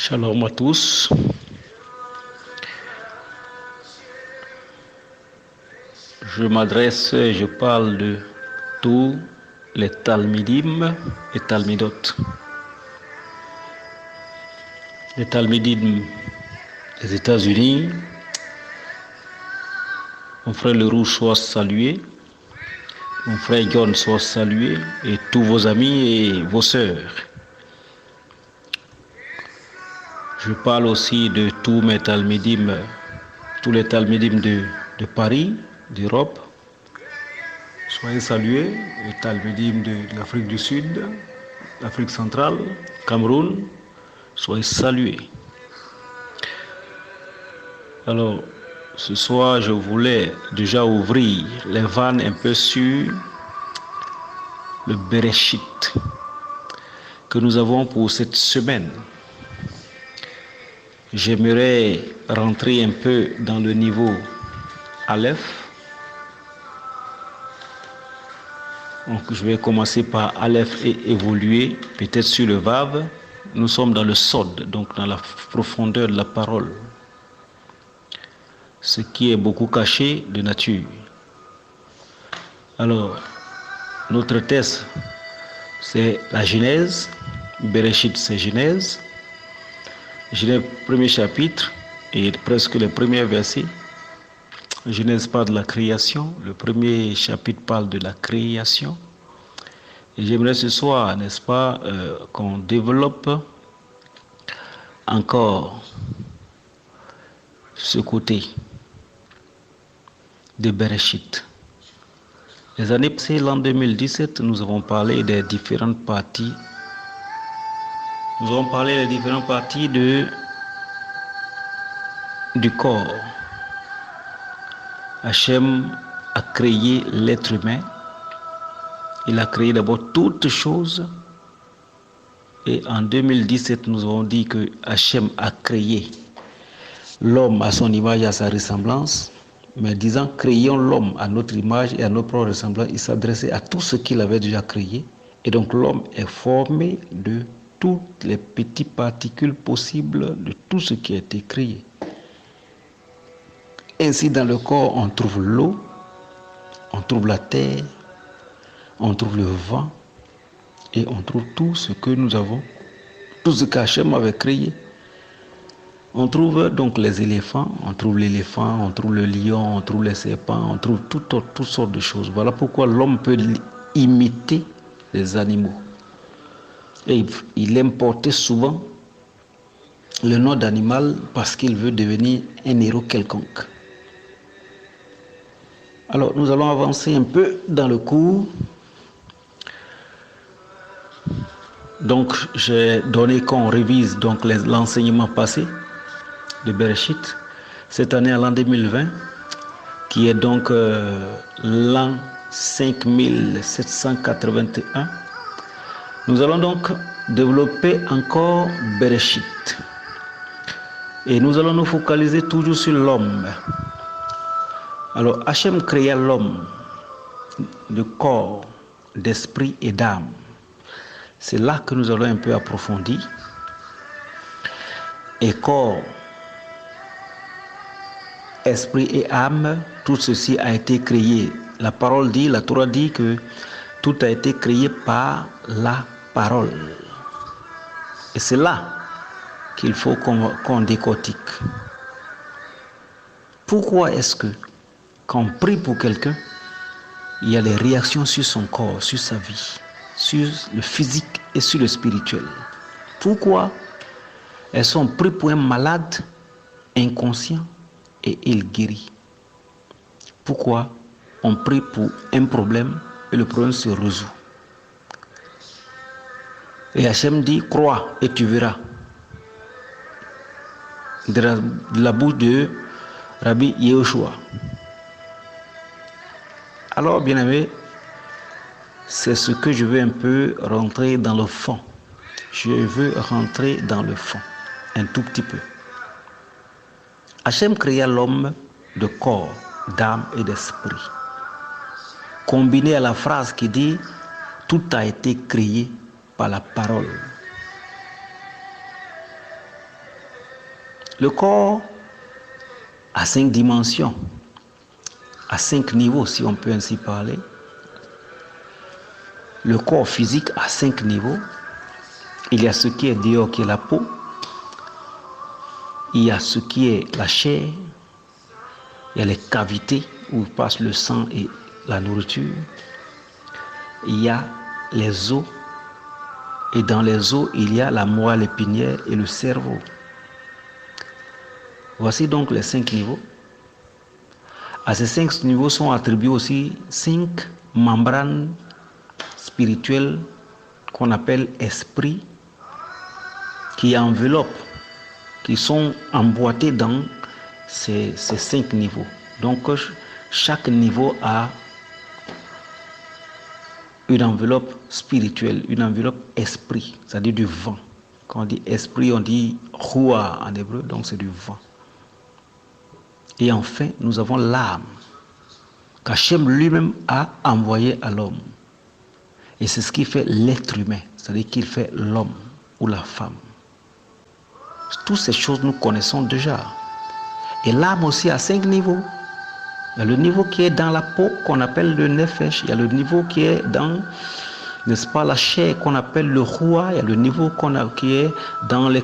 Shalom à tous. Je parle de tous les Talmidim et Talmidot. Les Talmidim des États-Unis, mon frère le Rouge soit salué, mon frère John soit salué, et tous vos amis et vos sœurs. Je parle aussi de tous mes Talmidim, tous les Talmidim de Paris, d'Europe. Soyez salués, les Talmidim de l'Afrique du Sud, l'Afrique centrale, Cameroun, soyez salués. Alors, ce soir, je voulais déjà ouvrir les vannes un peu sur le Bereshit que nous avons pour cette semaine. J'aimerais rentrer un peu dans le niveau Aleph. Donc, je vais commencer par Aleph et évoluer peut-être sur le Vav. Nous sommes dans le Sod, donc dans la profondeur de la parole. Ce qui est beaucoup caché de nature. Alors, notre texte, c'est la Genèse. Bereshit, c'est Genèse. Genèse, premier chapitre, et presque le premier verset. Genèse parle de la création. Le premier chapitre parle de la création. Et j'aimerais ce soir, n'est-ce pas, qu'on développe encore ce côté de Bereshit. Les années passées, l'an 2017, nous avons parlé des différentes parties. Nous avons parlé des différentes parties du corps. Hachem a créé l'être humain. Il a créé d'abord toutes choses. Et en 2017, nous avons dit que Hachem a créé l'homme à son image et à sa ressemblance. Mais disant créons l'homme à notre image et à notre propre ressemblance, il s'adressait à tout ce qu'il avait déjà créé. Et donc l'homme est formé de toutes les petites particules possibles de tout ce qui a été créé. Ainsi, dans le corps, on trouve l'eau, on trouve la terre, on trouve le vent, et on trouve tout ce que nous avons, tout ce qu'Hachem avait créé. On trouve donc les éléphants, on trouve l'éléphant, on trouve le lion, on trouve les serpents, on trouve toutes sortes de choses. Voilà pourquoi l'homme peut imiter les animaux. Et il aime porter souvent le nom d'animal parce qu'il veut devenir un héros quelconque. Alors, nous allons avancer un peu dans le cours. Donc, j'ai donné qu'on révise donc l'enseignement passé de Bereshit. Cette année, à l'an 2020, qui est donc l'an 5781. Nous allons donc développer encore Bereshit. Et nous allons nous focaliser toujours sur l'homme. Alors, Hachem créa l'homme de corps, d'esprit et d'âme. C'est là que nous allons un peu approfondir. Et corps, esprit et âme, tout ceci a été créé. La parole dit, la Torah dit que tout a été créé par la parole. Et c'est là qu'il faut qu'on décortique. Pourquoi est-ce que quand on prie pour quelqu'un, il y a des réactions sur son corps, sur sa vie, sur le physique et sur le spirituel? Pourquoi est-ce qu'on prie pour un malade inconscient et il guérit? Pourquoi on prie pour un problème et le problème se résout? Et Hachem dit, crois et tu verras. De la bouche de Rabbi Yehoshua. Alors, bien aimé, c'est ce que je veux un peu rentrer dans le fond. Je veux rentrer dans le fond, un tout petit peu. Hachem créa l'homme de corps, d'âme et d'esprit. Combiné à la phrase qui dit « Tout a été créé par la parole ». Le corps a 5 dimensions, à 5 niveaux, si on peut ainsi parler. Le corps physique a 5 niveaux. Il y a ce qui est dehors, qui est la peau. Il y a ce qui est la chair. Il y a les cavités où passe le sang et la nourriture. Il y a les os. Et dans les os, il y a la moelle épinière et le cerveau. Voici donc les 5 niveaux. À ces 5 niveaux sont attribués aussi 5 membranes spirituelles qu'on appelle esprit, qui enveloppent, qui sont emboîtés dans ces 5 niveaux. Donc chaque niveau a une enveloppe spirituelle, une enveloppe esprit, c'est-à-dire du vent. Quand on dit esprit, on dit ruah en hébreu, donc c'est du vent. Et enfin, nous avons l'âme qu'Hachem lui-même a envoyé à l'homme. Et c'est ce qui fait l'être humain, c'est-à-dire qu'il fait l'homme ou la femme. Toutes ces choses nous connaissons déjà. Et l'âme aussi a 5 niveaux. Il y a le niveau qui est dans la peau qu'on appelle le nefesh. Il y a le niveau qui est dans, n'est-ce pas, la chair qu'on appelle le ruah. Il y a le niveau qui est dans les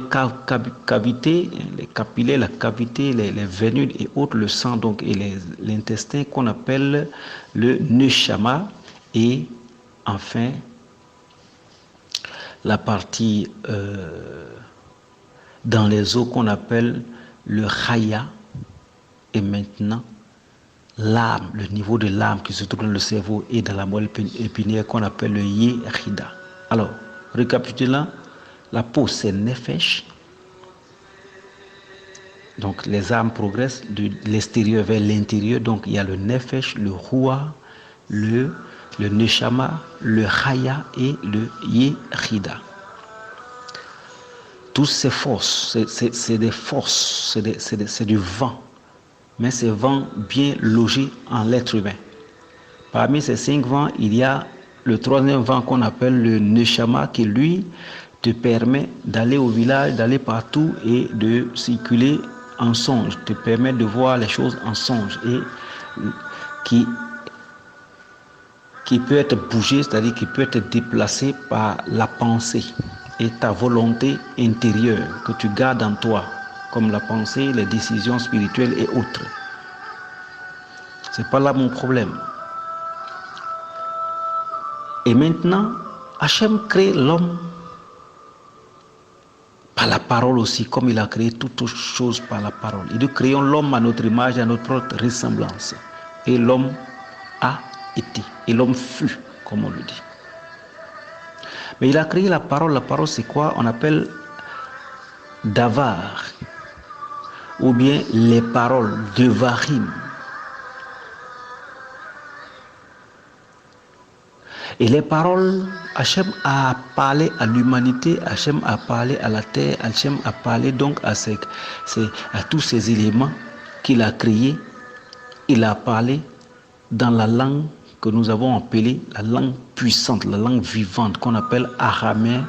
cavités, les capillaires, la cavité, les vénules et autres, le sang donc, et l'intestin qu'on appelle le neshama. Et enfin, la partie dans les os qu'on appelle le chaya. Et maintenant, l'âme, le niveau de l'âme qui se trouve dans le cerveau et dans la moelle épinière qu'on appelle le yechida. Alors, récapitulant, la peau c'est nefesh. Donc les âmes progressent de l'extérieur vers l'intérieur. Donc il y a le nefesh, le ruah, le neshama, le chaya et le yechida. Toutes ces forces, c'est des forces, c'est du vent. Mais ces vents bien logés en l'être humain. Parmi ces 5 vents, il y a le 3e vent qu'on appelle le neshama qui lui te permet d'aller au village, d'aller partout et de circuler en songe, te permet de voir les choses en songe et qui peut être bougé, c'est-à-dire qui peut être déplacé par la pensée et ta volonté intérieure que tu gardes en toi, comme la pensée, les décisions spirituelles et autres. C'est pas là mon problème. Et maintenant, Hachem crée l'homme par la parole aussi, comme il a créé toutes choses par la parole. Il dit créons l'homme à notre image et à notre propre ressemblance. Et l'homme a été, et l'homme fut, comme on le dit. Mais il a créé la parole c'est quoi? On appelle davar, ou bien les paroles, devarim. Et les paroles, Hachem a parlé à l'humanité, Hachem a parlé à la terre, Hachem a parlé donc à tous ces éléments qu'il a créés. Il a parlé dans la langue que nous avons appelée la langue puissante, la langue vivante qu'on appelle araméen,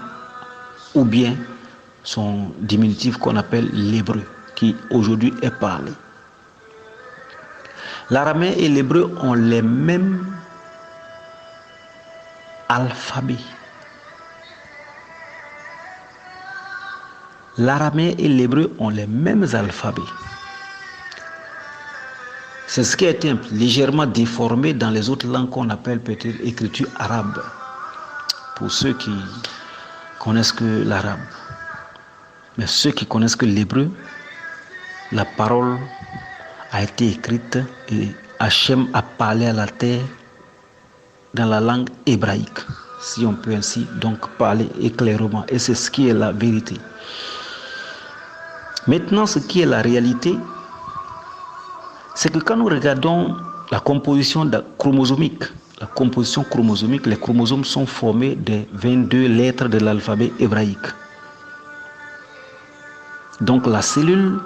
ou bien son diminutif qu'on appelle l'hébreu, qui aujourd'hui est parlé. L'araméen et l'hébreu ont les mêmes alphabets. L'araméen et l'hébreu ont les mêmes alphabets. C'est ce qui a été légèrement déformé dans les autres langues qu'on appelle peut-être écriture arabe. Pour ceux qui connaissent que l'arabe. Mais ceux qui connaissent que l'hébreu, la parole a été écrite et Hachem a parlé à la terre dans la langue hébraïque, si on peut ainsi donc parler clairement. Et c'est ce qui est la vérité. Maintenant, ce qui est la réalité, c'est que quand nous regardons la composition chromosomique, les chromosomes sont formés des 22 lettres de l'alphabet hébraïque. Donc la cellule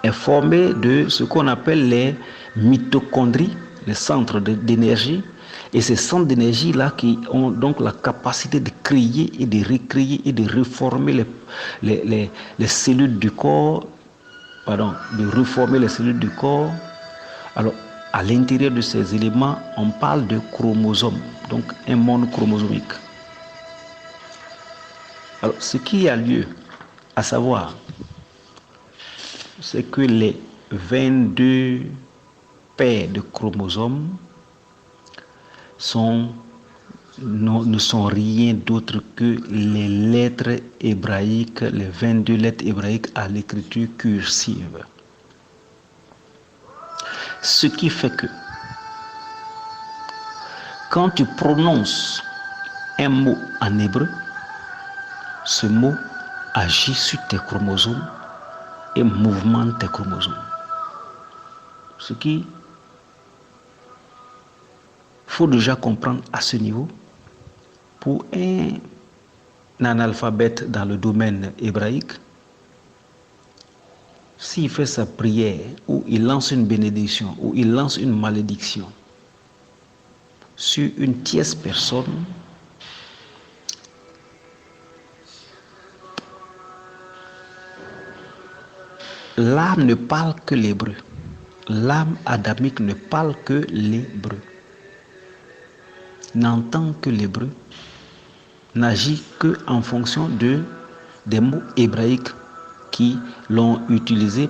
est formée de ce qu'on appelle les mitochondries, les centres d'énergie, et ces centres d'énergie-là qui ont donc la capacité de créer et de recréer et de reformer les cellules du corps de reformer les cellules du corps. Alors, à l'intérieur de ces éléments, on parle de chromosomes, donc un monde chromosomique. Alors, ce qui a lieu, à savoir, c'est que les 22 paires de chromosomes ne sont rien d'autre que les lettres hébraïques, les 22 lettres hébraïques à l'écriture cursive. Ce qui fait que quand tu prononces un mot en hébreu, ce mot agit sur tes chromosomes et mouvemente tes chromosomes. Ce qui faut déjà comprendre à ce niveau pour un analphabète dans le domaine hébraïque. S'il fait sa prière, ou il lance une bénédiction, ou il lance une malédiction sur une tierce personne, l'âme ne parle que l'hébreu. L'âme adamique ne parle que l'hébreu. N'entend que l'hébreu, n'agit qu'en fonction des mots hébraïques qui l'ont utilisé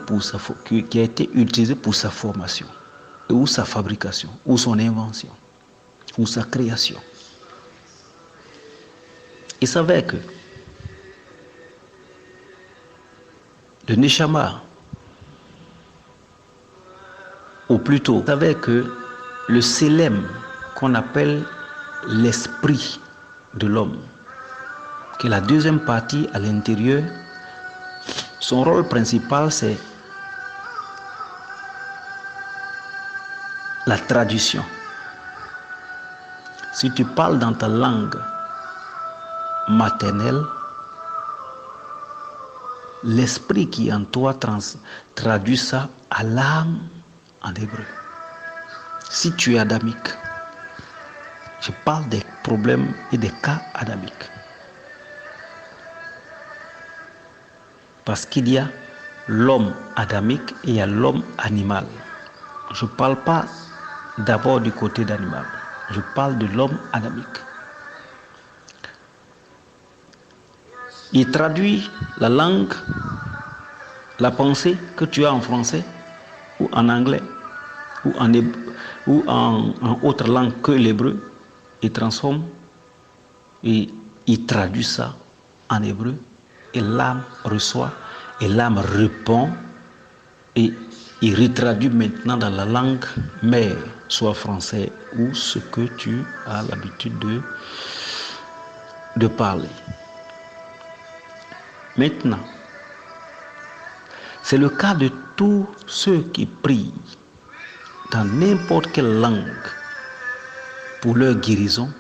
qui a été utilisé pour sa formation, ou sa fabrication, ou son invention, ou sa création. Il s'avère que le Neshama, ou plutôt, il s'avère que le Sélem, qu'on appelle l'esprit de l'homme, qui est la deuxième partie à l'intérieur, son rôle principal, c'est la traduction. Si tu parles dans ta langue maternelle, l'esprit qui est en toi traduit ça à l'âme en hébreu. Si tu es adamique, je parle des problèmes et des cas adamiques. Parce qu'il y a l'homme adamique et il y a l'homme animal. Je ne parle pas d'abord du côté d'animal. Je parle de l'homme adamique. Il traduit la langue, la pensée que tu as en français ou en anglais ou en autre langue que l'hébreu. Il transforme et il traduit ça en hébreu. Et l'âme reçoit, et l'âme répond, et il retraduit maintenant dans la langue mère, soit français ou ce que tu as l'habitude de parler. Maintenant, c'est le cas de tous ceux qui prient dans n'importe quelle langue pour leur guérison,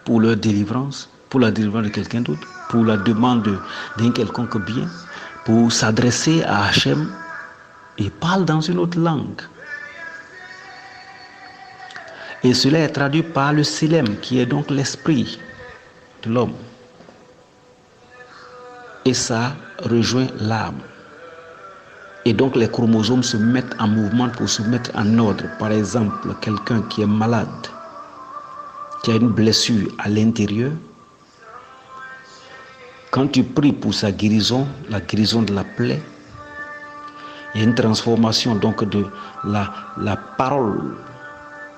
pour leur délivrance, pour la délivrance de quelqu'un d'autre, pour la demande d'un quelconque bien, pour s'adresser à Hachem, il parle dans une autre langue. Et cela est traduit par le Sélem, qui est donc l'esprit de l'homme. Et ça rejoint l'âme. Et donc les chromosomes se mettent en mouvement pour se mettre en ordre. Par exemple, quelqu'un qui est malade, qui a une blessure à l'intérieur, quand tu pries pour sa guérison, la guérison de la plaie, il y a une transformation donc de la parole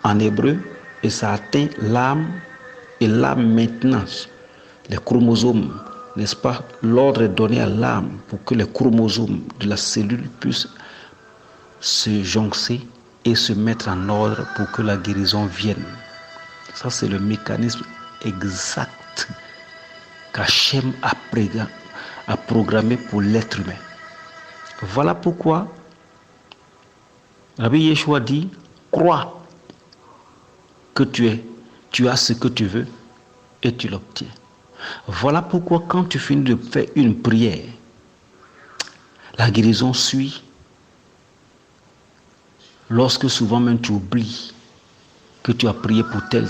en hébreu et ça atteint l'âme. Et l'âme maintenant, les chromosomes, n'est-ce pas, l'ordre est donné à l'âme pour que les chromosomes de la cellule puissent se joncer et se mettre en ordre pour que la guérison vienne. Ça, c'est le mécanisme exact qu'Hachem a programmé pour l'être humain. Voilà pourquoi Rabbi Yeshua dit, crois que tu as ce que tu veux et tu l'obtiens. Voilà pourquoi quand tu finis de faire une prière, la guérison suit. Lorsque souvent même tu oublies que tu as prié pour tel.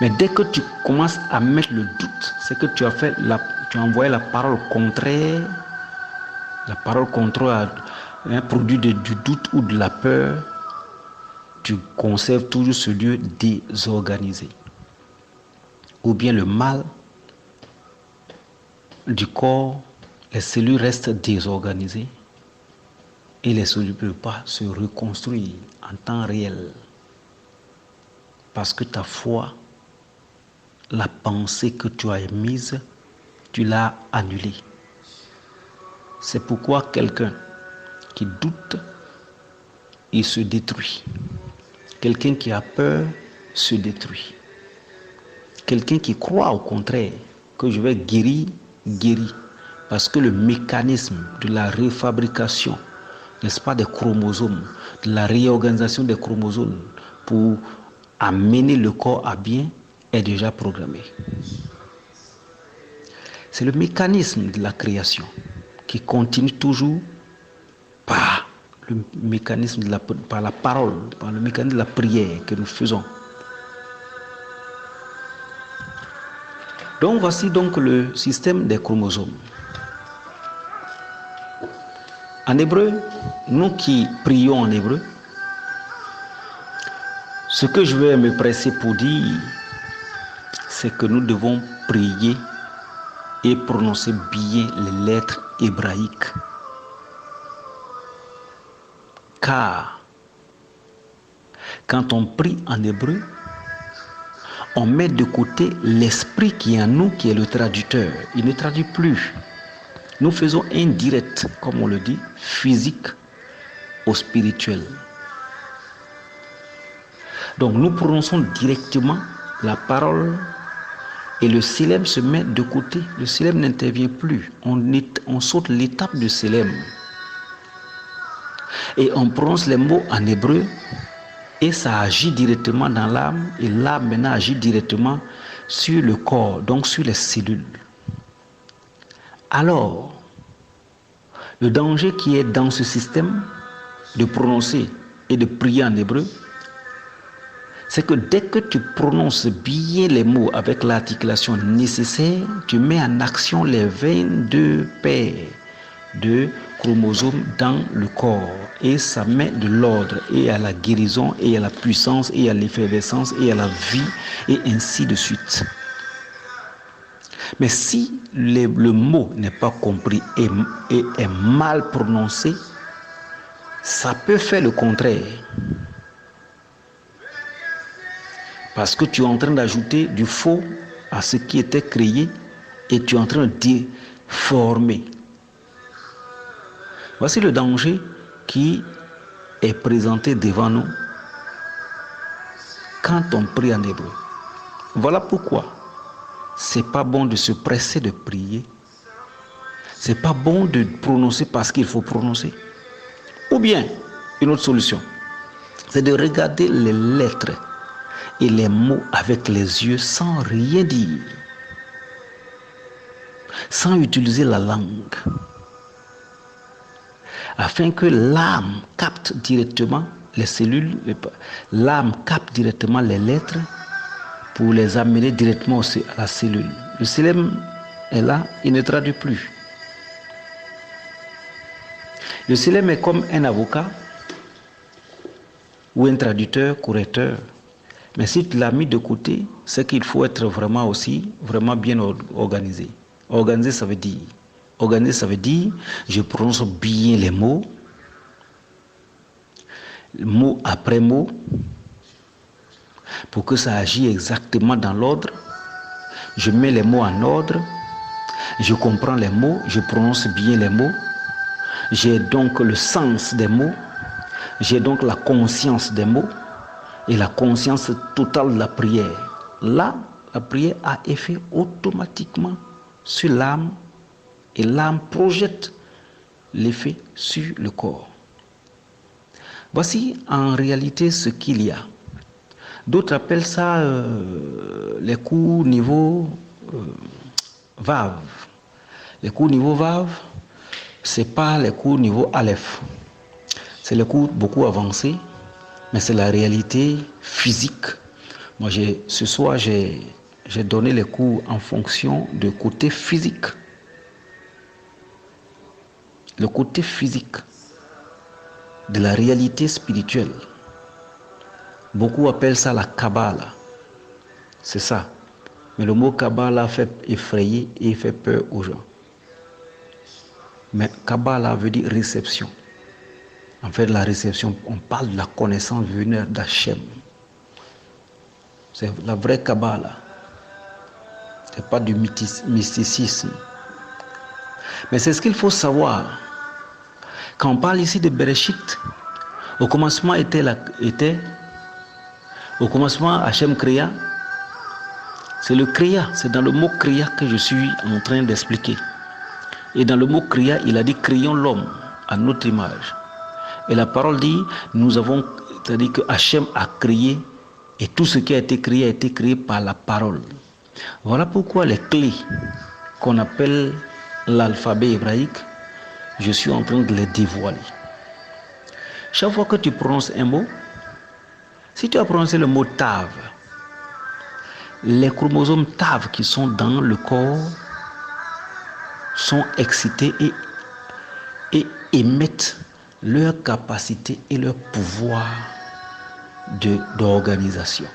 Mais dès que tu commences à mettre le doute, c'est que tu as envoyé la parole contraire La parole contrôle un produit du doute ou de la peur, tu conserves toujours ce lieu désorganisé. Ou bien le mal du corps, les cellules restent désorganisées et les cellules ne peuvent pas se reconstruire en temps réel. Parce que ta foi, la pensée que tu as émise, tu l'as annulée. C'est pourquoi quelqu'un qui doute, il se détruit. Quelqu'un qui a peur se détruit. Quelqu'un qui croit au contraire que je vais guérir, guérit. Parce que le mécanisme de la refabrication, n'est-ce pas, des chromosomes, de la réorganisation des chromosomes pour amener le corps à bien est déjà programmé. C'est le mécanisme de la création qui continue toujours par le mécanisme par la parole, par le mécanisme de la prière que nous faisons. Donc voici donc le système des chromosomes. En hébreu, nous qui prions en hébreu, ce que je vais me presser pour dire, c'est que nous devons prier et prononcer bien les lettres hébraïques. Car quand on prie en hébreu, on met de côté l'esprit qui est en nous, qui est le traducteur. Il ne traduit plus. Nous faisons un direct, comme on le dit, physique au spirituel. Donc nous prononçons directement la parole et le célèbre se met de côté. Le célèbre n'intervient plus. On saute l'étape du célèbre. Et on prononce les mots en hébreu et ça agit directement dans l'âme. Et l'âme maintenant agit directement sur le corps, donc sur les cellules. Alors, le danger qui est dans ce système de prononcer et de prier en hébreu, c'est que dès que tu prononces bien les mots avec l'articulation nécessaire, tu mets en action les 22 paires de chromosomes dans le corps. Et ça met de l'ordre et à la guérison et à la puissance et à l'effervescence et à la vie et ainsi de suite. Mais si le mot n'est pas compris et est mal prononcé, ça peut faire le contraire. Parce que tu es en train d'ajouter du faux à ce qui était créé et tu es en train de déformer. Voici le danger qui est présenté devant nous quand on prie en hébreu. Voilà pourquoi c'est pas bon de se presser de prier. C'est pas bon de prononcer parce qu'il faut prononcer. Ou bien, une autre solution, c'est de regarder les lettres et les mots avec les yeux sans rien dire, sans utiliser la langue, afin que l'âme capte directement les cellules, l'âme capte directement les lettres pour les amener directement à la cellule. Le célèbre est là, il ne traduit plus. Le célèbre est comme un avocat ou un traducteur, correcteur. Mais si tu l'as mis de côté, c'est qu'il faut être vraiment bien organisé. Organiser, ça veut dire, je prononce bien les mots, mot après mot, pour que ça agisse exactement dans l'ordre. Je mets les mots en ordre, je comprends les mots, je prononce bien les mots, j'ai donc le sens des mots, j'ai donc la conscience des mots et la conscience totale de la prière. Là, la prière a effet automatiquement sur l'âme et l'âme projette l'effet sur le corps. Voici en réalité ce qu'il y a. D'autres appellent ça les coups niveau vave. Les coups niveau vave, c'est pas les coups niveau aleph. C'est les coups beaucoup avancés, mais c'est la réalité physique. Moi, ce soir, j'ai donné les cours en fonction de côté physique. le côté physique de la réalité spirituelle. Beaucoup appellent ça la Kabbala. C'est ça. Mais le mot Kabbala fait effrayer et fait peur aux gens. Mais Kabbala veut dire réception. En fait, la réception, on parle de la connaissance venue d'Hachem. C'est la vraie Kabbala. Ce n'est pas du mysticisme. Mais c'est ce qu'il faut savoir. Quand on parle ici de Bereshit, au commencement au commencement Hachem créa. C'est le créa, c'est dans le mot créa que je suis en train d'expliquer. Et dans le mot créa, il a dit créons l'homme à notre image. Et la parole dit, c'est-à-dire que Hachem a créé, et tout ce qui a été créé par la parole. Voilà pourquoi les clés qu'on appelle l'alphabet hébraïque, je suis en train de les dévoiler. Chaque fois que tu prononces un mot, si tu as prononcé le mot Tav, les chromosomes Tav qui sont dans le corps sont excités et émettent leur capacité et leur pouvoir d'organisation.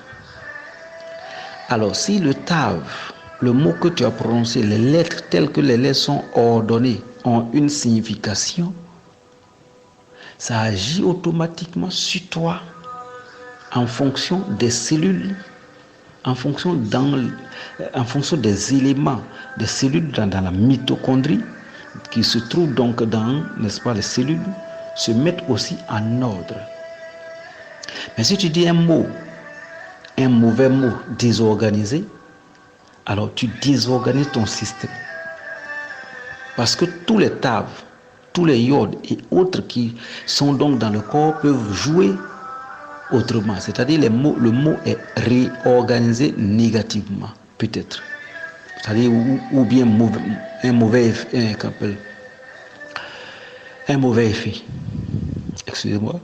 Alors, si le Tav, le mot que tu as prononcé, les lettres telles que les lettres sont ordonnées, ont une signification, ça agit automatiquement sur toi en fonction des cellules, en fonction des éléments des cellules dans la mitochondrie qui se trouvent donc dans, n'est-ce pas, les cellules, se mettent aussi en ordre. Mais si tu dis un mauvais mot désorganisé, alors tu désorganises ton système. Parce que tous les taves, tous les iodes et autres qui sont donc dans le corps peuvent jouer autrement. C'est-à-dire le mot est réorganisé négativement, peut-être. C'est-à-dire ou bien un mauvais effet. Excusez-moi.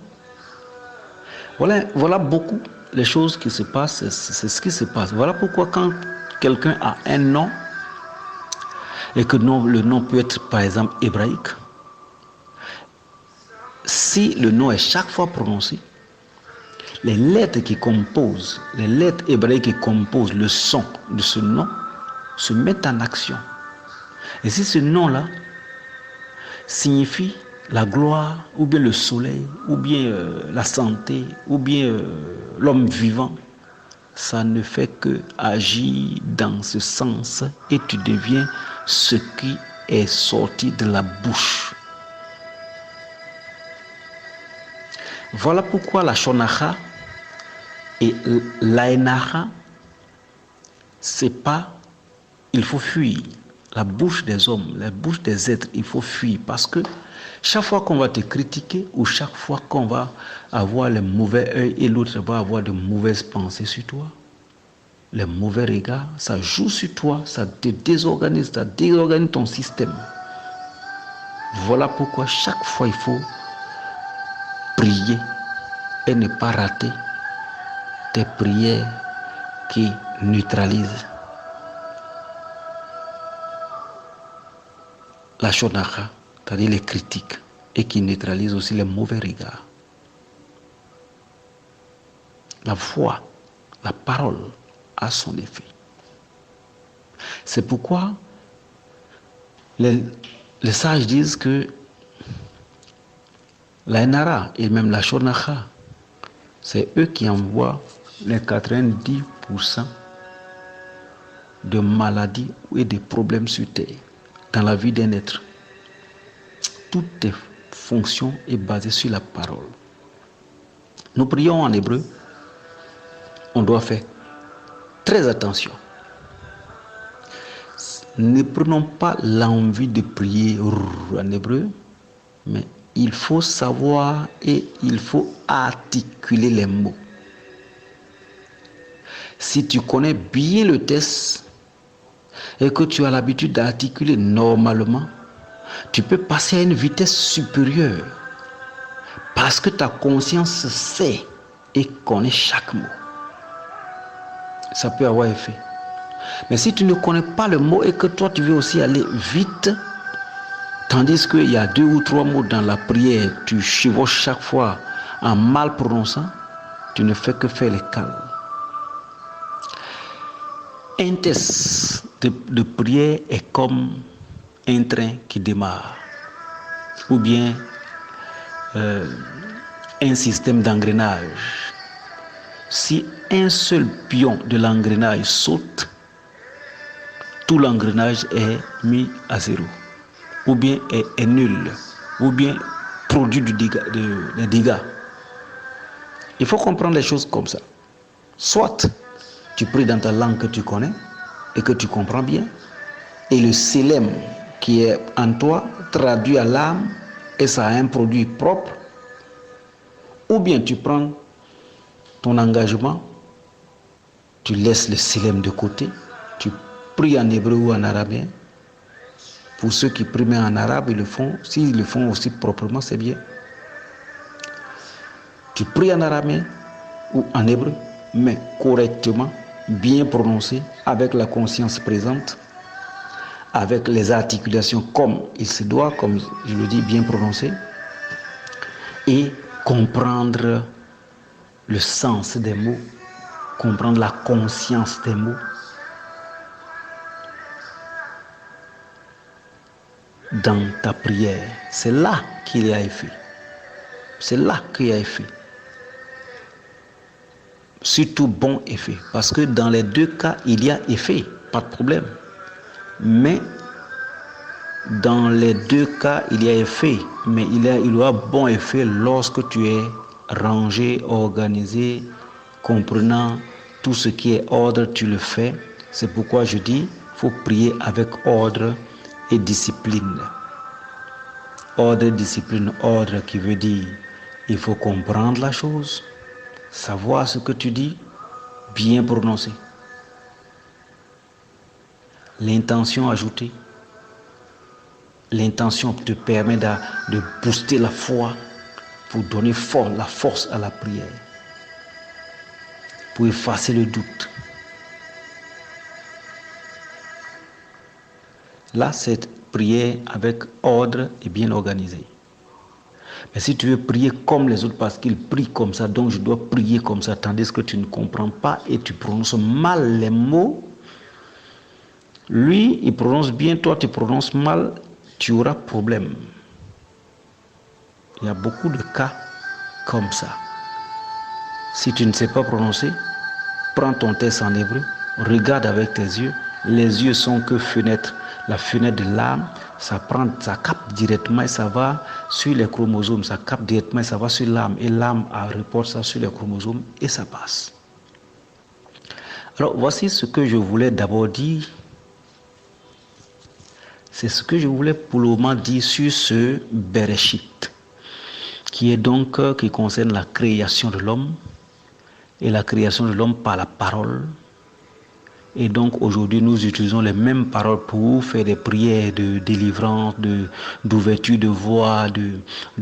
Voilà beaucoup les choses qui se passent, c'est ce qui se passe. Voilà pourquoi quand quelqu'un a un nom, et que le nom peut être par exemple hébraïque, si le nom est chaque fois prononcé, les lettres hébraïques qui composent le son de ce nom se mettent en action. Et si ce nom-là signifie la gloire, ou bien le soleil, ou bien la santé, ou bien l'homme vivant, ça ne fait que agir dans ce sens et tu deviens ce qui est sorti de la bouche. Voilà pourquoi la Shonacha et l'Aïnacha, c'est pas, il faut fuir. La bouche des hommes, la bouche des êtres, il faut fuir parce que chaque fois qu'on va te critiquer ou chaque fois qu'on va avoir le mauvais œil et l'autre va avoir de mauvaises pensées sur toi, les mauvais regards, ça joue sur toi, ça te désorganise, ça désorganise ton système. Voilà pourquoi chaque fois il faut prier et ne pas rater tes prières qui neutralisent la shonacha, c'est-à-dire les critiques, et qui neutralisent aussi les mauvais regards. La foi, la parole a son effet. C'est pourquoi les sages disent que la Nara et même la shonacha, c'est eux qui envoient les 90% de maladies et de problèmes sur terre dans la vie d'un être. Toute fonction est basée sur la parole. Nous prions en hébreu, on doit faire très attention. Ne prenons pas l'envie de prier en hébreu, mais il faut savoir et il faut articuler les mots. Si tu connais bien le texte et que tu as l'habitude d'articuler normalement, tu peux passer à une vitesse supérieure parce que ta conscience sait et connaît chaque mot. Ça peut avoir effet. Mais si tu ne connais pas le mot et que toi tu veux aussi aller vite, Tandis qu'il y a 2 ou 3 mots dans la prière, tu chevauches chaque fois en mal prononçant, tu ne fais que faire les calmes. Un test de prière est comme un train qui démarre, ou bien un système d'engrenage. Si un seul pion de l'engrenage saute, tout l'engrenage est mis à zéro, ou bien est nul, ou bien produit des dégâts. Il faut comprendre les choses comme ça. Soit tu pries dans ta langue que tu connais et que tu comprends bien, et le célème qui est en toi traduit à l'âme et ça a un produit propre, ou bien tu prends ton engagement, tu laisses le célème de côté, tu pries en hébreu ou en arabe. Pour ceux qui prient en arabe, ils le font. S'ils le font aussi proprement, c'est bien. Tu pries en arabe ou en hébreu, mais correctement, bien prononcé, avec la conscience présente, avec les articulations comme il se doit, comme je le dis, bien prononcé, et comprendre le sens des mots, comprendre la conscience des mots. Dans ta prière, c'est là qu'il y a effet. C'est là qu'il y a effet. Surtout bon effet. Parce que dans les 2 cas, il y a effet, pas de problème. Mais dans les 2 cas, il y a effet. Mais il y aura bon effet lorsque tu es rangé, organisé, comprenant tout ce qui est ordre, tu le fais. C'est pourquoi je dis, il faut prier avec ordre et discipline. Ordre, discipline, ordre qui veut dire il faut comprendre la chose, savoir ce que tu dis, bien prononcer. L'intention ajoutée. L'intention te permet de booster la foi pour donner la force à la prière, pour effacer le doute. Là, cette prière avec ordre et bien organisée. Mais si tu veux prier comme les autres parce qu'ils prient comme ça, donc je dois prier comme ça, tandis que tu ne comprends pas et tu prononces mal les mots, lui, il prononce bien, toi, tu prononces mal, tu auras problème. Il y a beaucoup de cas comme ça. Si tu ne sais pas prononcer, prends ton texte en hébreu, regarde avec tes yeux. Les yeux sont que fenêtre. La fenêtre de l'âme, ça capte directement et ça va sur les chromosomes, ça capte directement et ça va sur l'âme. Et l'âme reporte ça sur les chromosomes et ça passe. Alors voici ce que je voulais d'abord dire. C'est ce que je voulais pour le moment dire sur ce Bereshit, qui concerne la création de l'homme et la création de l'homme par la parole. Et donc aujourd'hui nous utilisons les mêmes paroles pour faire des prières de délivrance, d'ouverture de voie,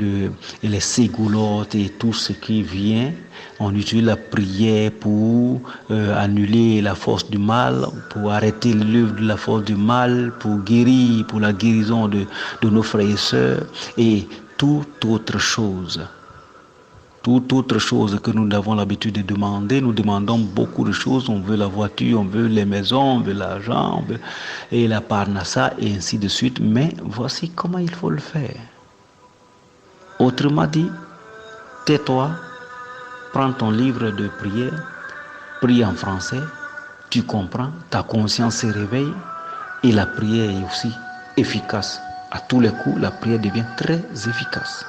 et les ségoulottes et tout ce qui vient. On utilise la prière pour annuler la force du mal, pour arrêter l'œuvre de la force du mal, pour guérir, pour la guérison de nos frères et sœurs et toute autre chose. Toute autre chose que nous avons l'habitude de demander, nous demandons beaucoup de choses. On veut la voiture, on veut les maisons, on veut l'argent, et la parnassa, et ainsi de suite. Mais voici comment il faut le faire. Autrement dit, tais-toi, prends ton livre de prière, prie en français, tu comprends, ta conscience se réveille, et la prière est aussi efficace. À tous les coups, la prière devient très efficace.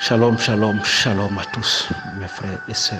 Shalom, shalom, shalom à tous, mes frères et sœurs.